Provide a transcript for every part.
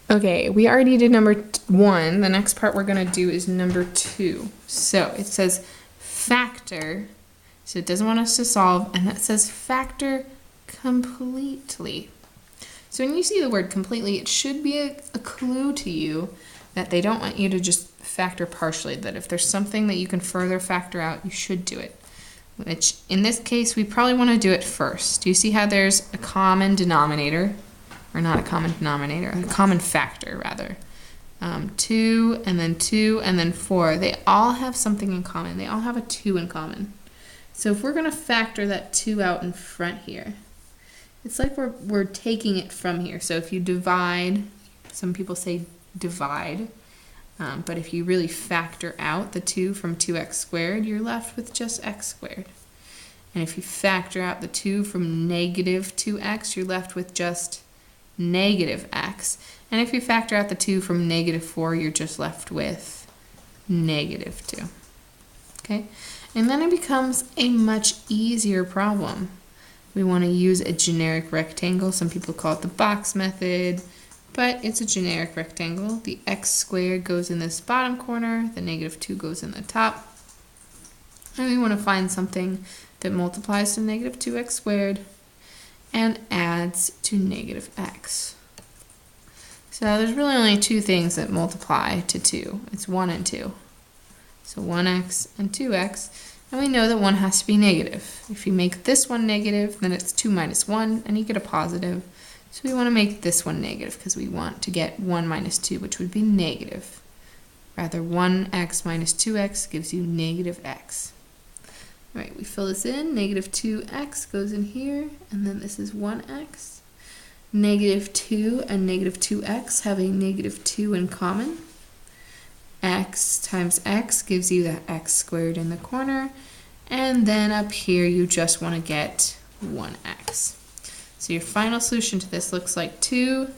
Okay, we already did number 1. The next part we're going to do is number 2. So it says factor, so it doesn't want us to solve, and that says factor completely. So when you see the word completely, it should be a clue to you that they don't want you to just factor partially, that if there's something that you can further factor out, you should do it. Which, in this case, we probably want to do it first. Do you see how there's a common denominator? Or not a common denominator, a common factor, rather. 2, and then 2, and then 4. They all have something in common. They all have a 2 in common. So if we're going to factor that 2 out in front here, it's like we're taking it from here. So if you divide, some people say divide, but if you really factor out the 2 from 2x squared, you're left with just x squared. And if you factor out the 2 from negative 2x, you're left with just negative x. And if you factor out the 2 from negative 4, you're just left with negative 2. Okay? And then it becomes a much easier problem. We want to use a generic rectangle. Some people call it the box method, but it's a generic rectangle. The x squared goes in this bottom corner, the negative 2 goes in the top. And we want to find something that multiplies to negative 2x squared and adds to negative x. So there's really only 2 things that multiply to 2. It's 1 and 2. So 1x and 2x, and we know that 1 has to be negative. If you make this one negative, then it's 2 minus 1, and you get a positive. So we want to make this one negative because we want to get 1 minus 2, which would be negative. Rather, 1x minus 2x gives you negative x. All right, we fill this in. Negative 2x goes in here, and then this is 1x. Negative 2 and negative 2x have a negative 2 in common. X times x gives you that x squared in the corner, and then up here you just want to get 1x. So your final solution to this looks like 2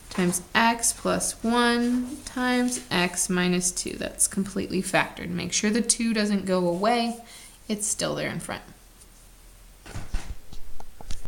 times x plus 1 times x minus 2. That's completely factored. Make sure the 2 doesn't go away. It's still there in front.